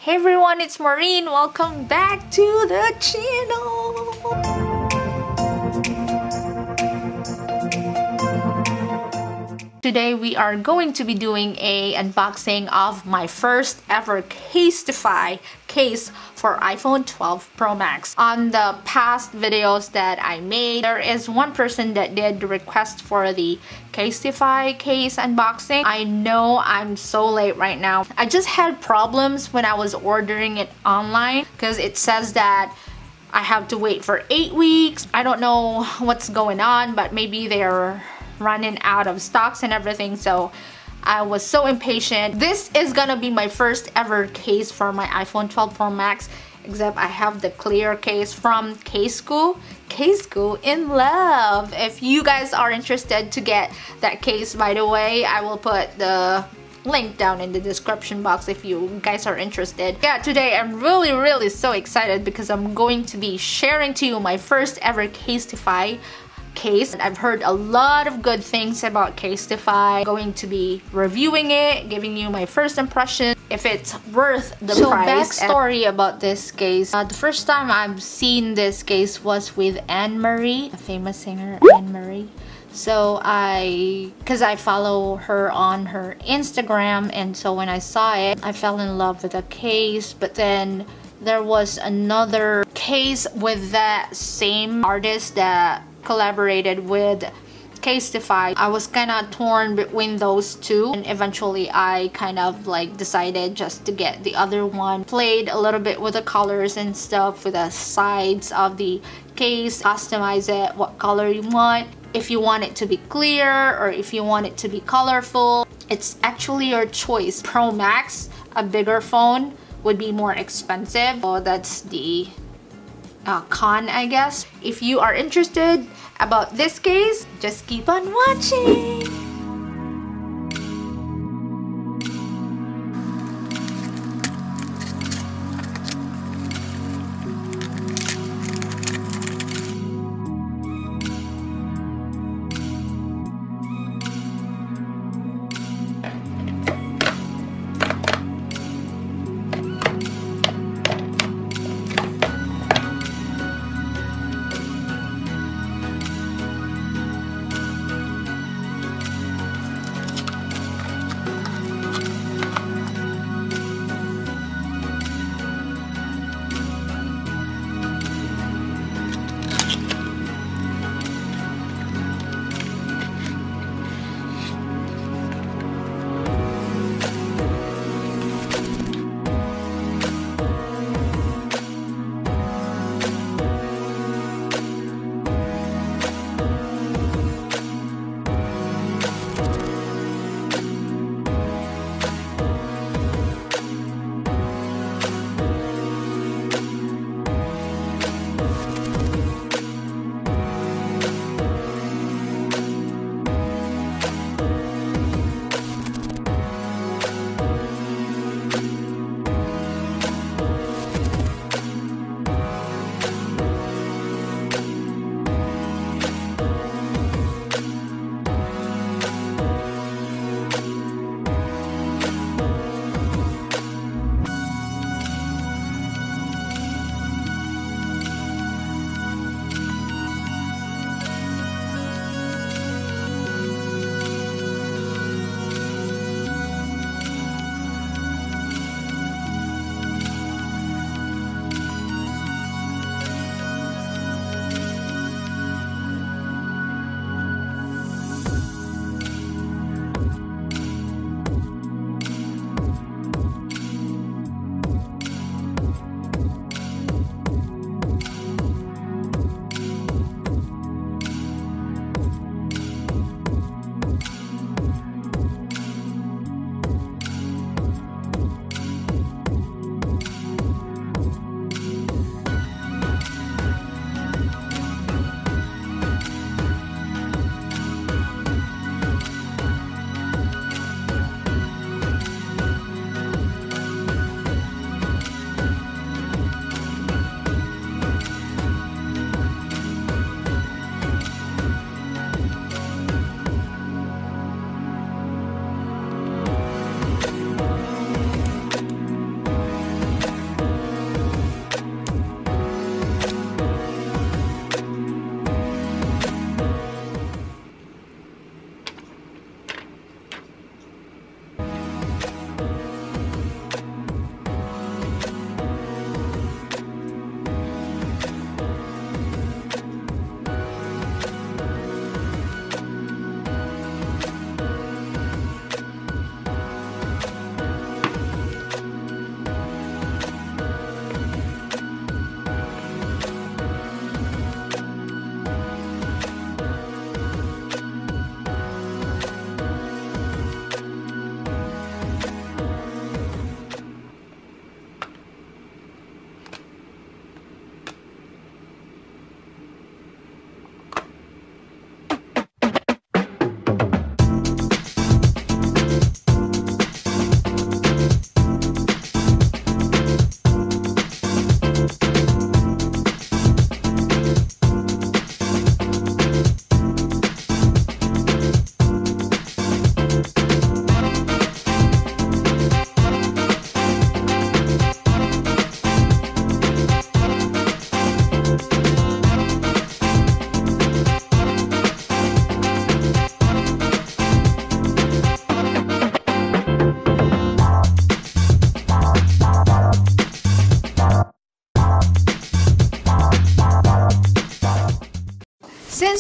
Hey everyone, it's Maureen. Welcome back to the channel. Today we are going to be doing a unboxing of my first ever Casetify case for iPhone 12 Pro Max. On the past videos that I made, there is one person that did request for the Casetify case unboxing. I know I'm so late right now. I just had problems when I was ordering it online because it says that I have to wait for 8 weeks. I don't know what's going on, but maybe they're running out of stocks and everything, so I was so impatient. This is gonna be my first ever case for my iPhone 12 Pro Max, except I have the clear case from Xoxo. Xoxo in love. If you guys are interested to get that case, by the way, I will put the link down in the description box if you guys are interested. Yeah, today I'm really so excited because I'm going to be sharing to you my first ever Casetify case. I've heard a lot of good things about Casetify. I'm going to be reviewing it, giving you my first impression, if it's worth the price. So backstory about this case. The first time I've seen this case was with Anne-Marie, a famous singer, Anne-Marie. So because I follow her on her Instagram, and so when I saw it, I fell in love with the case. But then there was another case with that same artist that collaborated with Casetify. I was kind of torn between those two, and eventually I kind of like decided just to get the other one. Played a little bit with the colors and stuff, with the sides of the case, customize it what color you want, if you want it to be clear or if you want it to be colorful. It's actually your choice. Pro Max, a bigger phone, would be more expensive, so that's the con, I guess. If you are interested about this case, just keep on watching.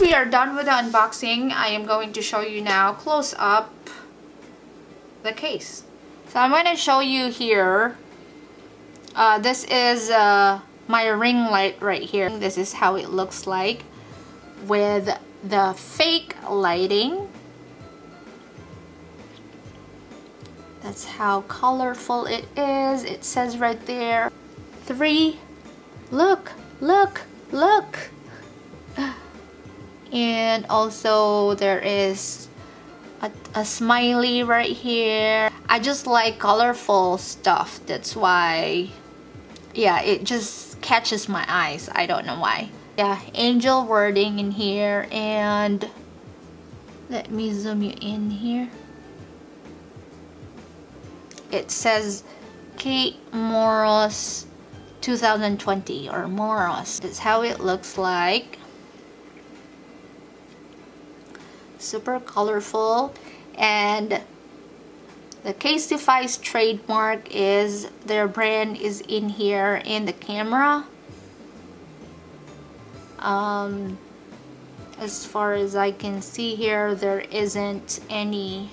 Since we are done with the unboxing, I am going to show you now close up the case. So I'm going to show you here. This is my ring light right here. This is how it looks like with the fake lighting. That's how colorful it is. It says right there 3. Look, look, look. And also there is a smiley right here. I just like colorful stuff. That's why, yeah, it just catches my eyes. I don't know why. Yeah, angel wording in here. And let me zoom you in here. It says Kate Moross 2020 or Moross. That's how it looks like. Super colorful. And the Casetify's trademark is their brand is in here in the camera. As far as I can see here, there isn't any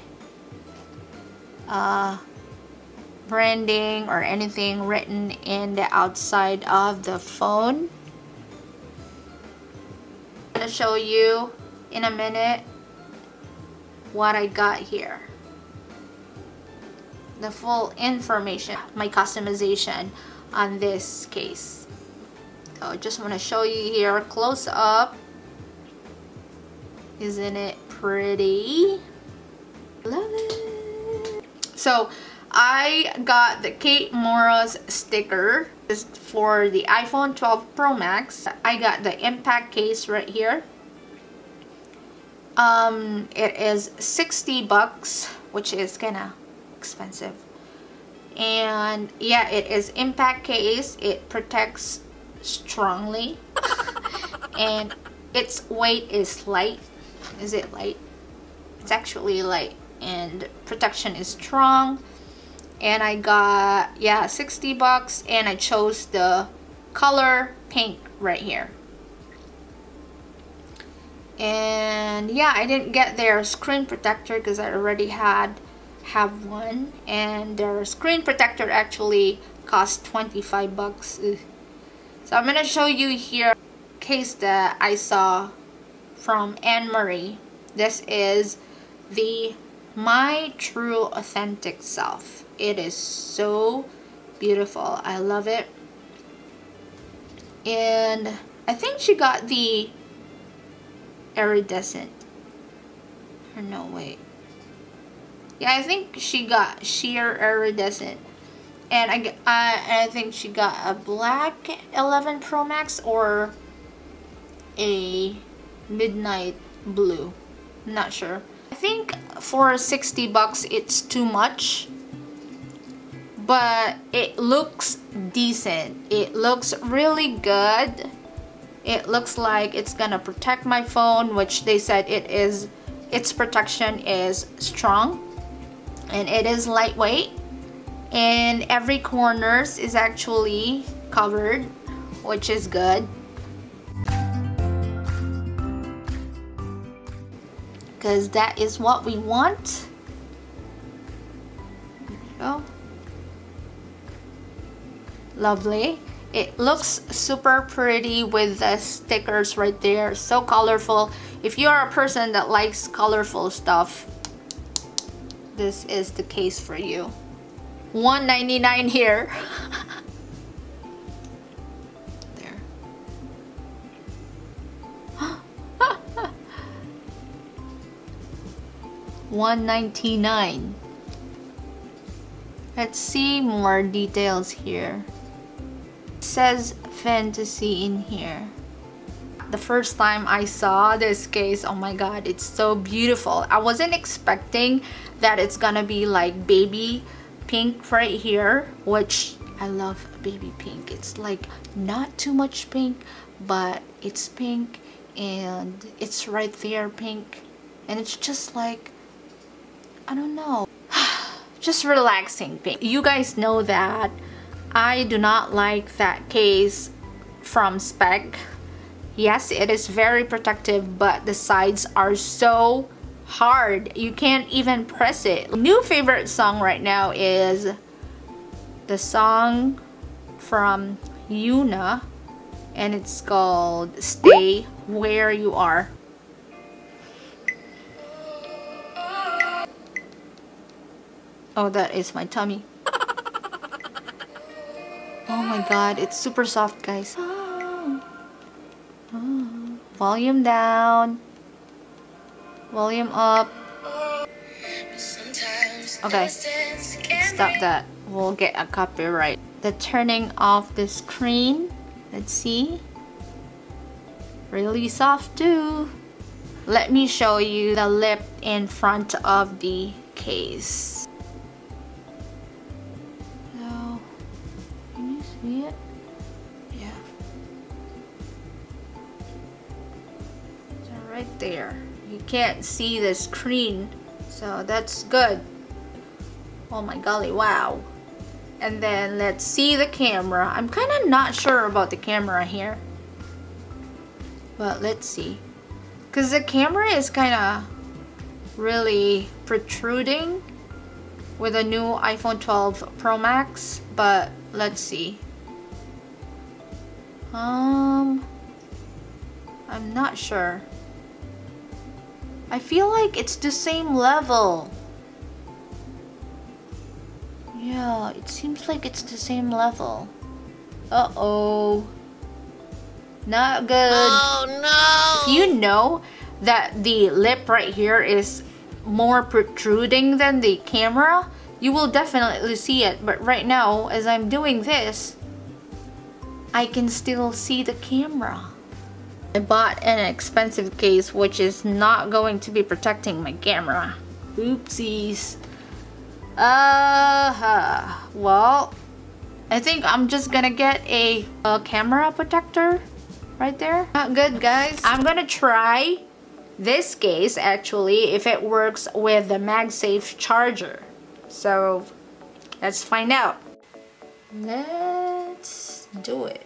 branding or anything written in the outside of the phone. I'm gonna show you in a minute what I got here. The full information, my customization on this case. So I just want to show you here close up. Isn't it pretty? Love it. So I got the Kate Moross sticker. This is for the iPhone 12 Pro Max. I got the impact case right here. It is 60 bucks, which is kinda expensive. And yeah, it is impact case. It protects strongly. And its weight is light. Is it light? It's actually light. And protection is strong. And I got, yeah, 60 bucks. And I chose the color pink right here. And yeah, I didn't get their screen protector because I already have one, and their screen protector actually cost 25 bucks. Ugh. So I'm gonna show you here a case that I saw from Maureen. This is the My True Authentic Self. It is so beautiful. I love it. And I think she got the iridescent, or no, wait, yeah, I think she got sheer iridescent, and I think she got a black 11 Pro Max or a midnight blue. I'm not sure. I think for 60 bucks it's too much, but it looks decent. It looks really good. It looks like it's gonna protect my phone, which they said it is. Its protection is strong, and it is lightweight, and every corners is actually covered, which is good. Because that is what we want. There you go. Lovely. It looks super pretty with the stickers right there. So colorful. If you are a person that likes colorful stuff, this is the case for you. $1.99 here. There. $1.99. Let's see more details here. Says fantasy in here. The first time I saw this case, oh my god, it's so beautiful. I wasn't expecting that it's gonna be like baby pink right here, which I love baby pink. It's like not too much pink, but it's pink, and it's right there pink, and it's just like, I don't know, just relaxing pink. You guys know that I do not like that case from Spec. Yes, it is very protective, but the sides are so hard. You can't even press it. New favorite song right now is the song from Yuna, and it's called Stay Where You Are. Oh, that is my tummy. Oh my god, it's super soft, guys. Volume down, volume up. Okay, stop that. We'll get a copyright. The turning off the screen. Let's see. Really soft too. Let me show you the lip in front of the case. So, can you see it? Yeah. So right there. You can't see the screen, so that's good. Oh my golly, wow. And then let's see the camera. I'm kind of not sure about the camera here, but let's see, because the camera is kind of really protruding with a new iPhone 12 Pro Max, but let's see. I'm not sure. I feel like it's the same level. Yeah, it seems like it's the same level. Uh-oh. Not good. Oh no! If you know that the lip right here is more protruding than the camera, you will definitely see it. But right now, as I'm doing this, I can still see the camera. I bought an expensive case which is not going to be protecting my camera. Oopsies. Well, I think I'm just gonna get a camera protector right there. Not good, guys. I'm gonna try this case actually if it works with the Magsafe Charger. So let's find out. Let's do it.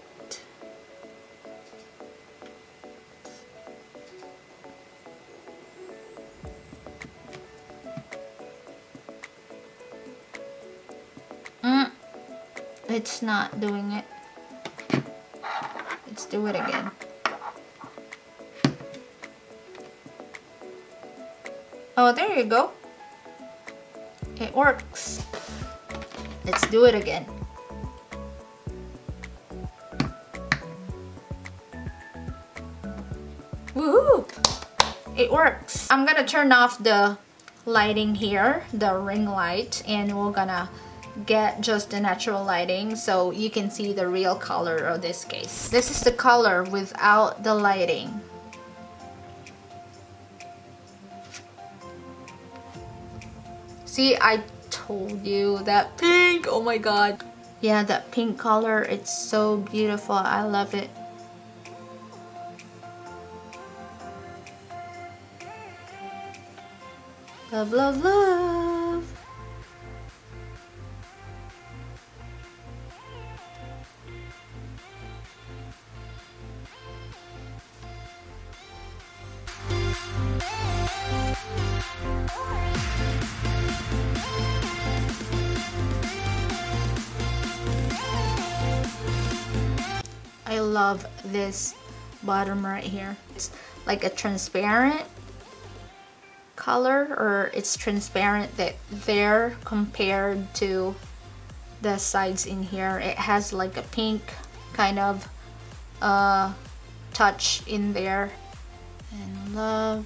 It's not doing it. Let's do it again. Oh, there you go. It works. Let's do it again. Woohoo! It works. I'm gonna turn off the lighting here, the ring light, and we're gonna get just the natural lighting so you can see the real color of this case. This is the color without the lighting. See, I told you that pink, oh my god. Yeah, that pink color, it's so beautiful. I love it. Love, love, love. I love this bottom right here. It's like a transparent color, or it's transparent that there compared to the sides in here. It has like a pink kind of touch in there. And love.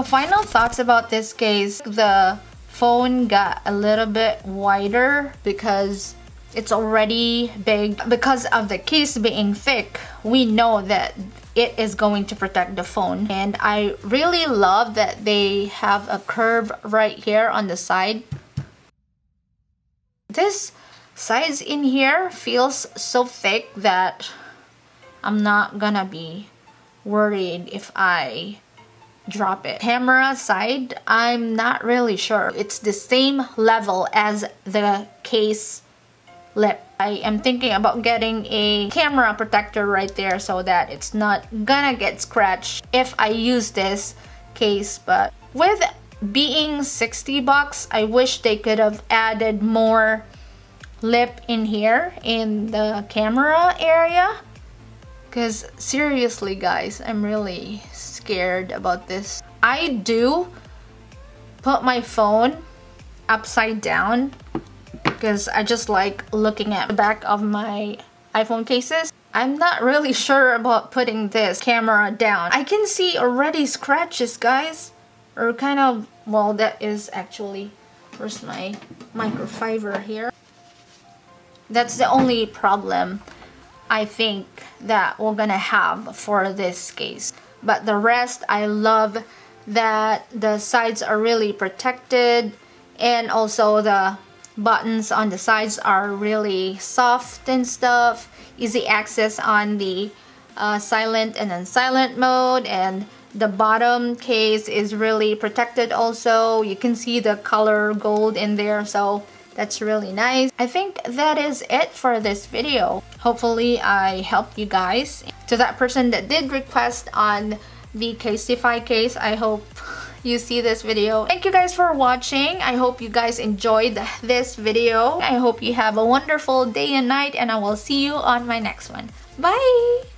Final thoughts about this case. The phone got a little bit wider because it's already big. Because of the case being thick, we know that it is going to protect the phone. And I really love that they have a curve right here on the side. This size in here feels so thick that I'm not gonna be worried if I drop it. Camera side, I'm not really sure. It's the same level as the case lip. I am thinking about getting a camera protector right there so that it's not gonna get scratched if I use this case. But with being 60 bucks, I wish they could have added more lip in here in the camera area, because seriously guys, I'm really scared about this. I do put my phone upside down because I just like looking at the back of my iPhone cases. I'm not really sure about putting this camera down. I can see already scratches, guys, or kind of, well, that is actually, where's my microfiber here? That's the only problem I think that we're gonna have for this case. But the rest, I love that the sides are really protected, and also the buttons on the sides are really soft and stuff. Easy access on the silent and unsilent mode, and the bottom case is really protected also. You can see the color gold in there, so that's really nice. I think that is it for this video. Hopefully I helped you guys. To that person that did request on the Casetify case, I hope you see this video. Thank you guys for watching. I hope you guys enjoyed this video. I hope you have a wonderful day and night, and I will see you on my next one. Bye!